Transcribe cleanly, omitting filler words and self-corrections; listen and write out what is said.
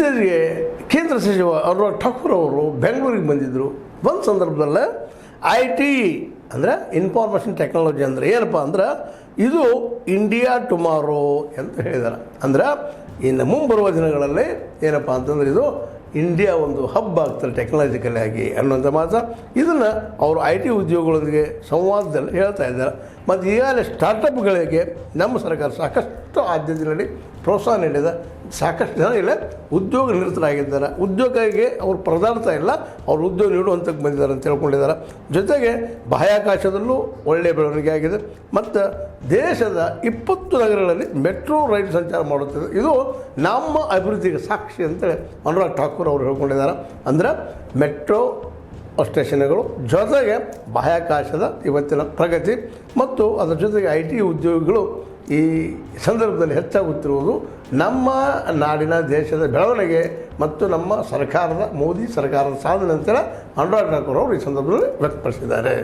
ಇತ್ತೀಚೆಗೆ ಕೇಂದ್ರ ಸಚಿವ ಅನುರಾಗ್ ಠಾಕೂರ್ ಅವರು ಬೆಂಗಳೂರಿಗೆ ಬಂದಿದ್ದರು. ಒಂದು ಸಂದರ್ಭದಲ್ಲಿ IT ಅಂದರೆ ಇನ್ಫಾರ್ಮೇಷನ್ ಟೆಕ್ನಾಲಜಿ ಅಂದರೆ ಏನಪ್ಪ ಅಂದ್ರೆ ಇದು ಇಂಡಿಯಾ ಟುಮಾರೋ ಅಂತ ಹೇಳಿದ್ದಾರೆ. ಅಂದ್ರೆ ಇನ್ನು ಮುಂಬರುವ ದಿನಗಳಲ್ಲಿ ಏನಪ್ಪ ಅಂತಂದ್ರೆ ಇದು ಇಂಡಿಯಾ ಒಂದು ಹಬ್ ಆಗ್ತಾರೆ ಟೆಕ್ನಾಲಜಿಕಲಿ ಆಗಿ ಅನ್ನೋಂಥ ಮಾತು. ಇದನ್ನು ಅವರು IT ಉದ್ಯೋಗಗಳೊಂದಿಗೆ ಸಂವಾದದಲ್ಲಿ ಹೇಳ್ತಾ ಇದ್ದಾರೆ. ಮತ್ತು ಈಗಾಗಲೇ ಸ್ಟಾರ್ಟಪ್ಗಳಿಗೆ ನಮ್ಮ ಸರ್ಕಾರ ಸಾಕಷ್ಟು ಆದ್ಯತೆ ನೀಡಿ ಪ್ರೋತ್ಸಾಹ ನೀಡಿದೆ. ಸಾಕಷ್ಟು ಜನ ಇಲ್ಲ ಉದ್ಯೋಗ ನಿರತರಾಗಿದ್ದಾರೆ. ಉದ್ಯೋಗಕ್ಕೆ ಅವ್ರು ಪರದಾಡ್ತಾ ಇಲ್ಲ, ಅವ್ರು ಉದ್ಯೋಗ ನೀಡುವಂಥಕ್ಕೆ ಬಂದಿದ್ದಾರೆ ಅಂತ ಹೇಳ್ಕೊಂಡಿದ್ದಾರೆ. ಜೊತೆಗೆ ಬಾಹ್ಯಾಕಾಶದಲ್ಲೂ ಒಳ್ಳೆಯ ಬೆಳವಣಿಗೆ ಆಗಿದೆ. ಮತ್ತು ದೇಶದ 20 ನಗರಗಳಲ್ಲಿ ಮೆಟ್ರೋ ರೈಲು ಸಂಚಾರ ಮಾಡುತ್ತದೆ. ಇದು ನಮ್ಮ ಅಭಿವೃದ್ಧಿಗೆ ಸಾಕ್ಷಿ ಅಂತೇಳಿ ಅನುರಾಗ್ ಠಾಕೂರ್ ಅವರು ಹೇಳ್ಕೊಂಡಿದ್ದಾರೆ. ಅಂದರೆ ಮೆಟ್ರೋ ಸ್ಟೇಷನ್ಗಳು ಜೊತೆಗೆ ಬಾಹ್ಯಾಕಾಶದ ಇವತ್ತಿನ ಪ್ರಗತಿ ಮತ್ತು ಅದರ ಜೊತೆಗೆ IT ಉದ್ಯೋಗಿಗಳು ಈ ಸಂದರ್ಭದಲ್ಲಿ ಹೆಚ್ಚಾಗುತ್ತಿರುವುದು ನಮ್ಮ ನಾಡಿನ ದೇಶದ ಬೆಳವಣಿಗೆ ಮತ್ತು ನಮ್ಮ ಸರ್ಕಾರದ ಮೋದಿ ಸರ್ಕಾರದ ಸಾಧನೆ ಅಂತೇಳಿ ಅನುರಾಗ್ ಠಾಕೂರ್ ಅವರು ಈ ಸಂದರ್ಭದಲ್ಲಿ ವ್ಯಕ್ತಪಡಿಸಿದ್ದಾರೆ.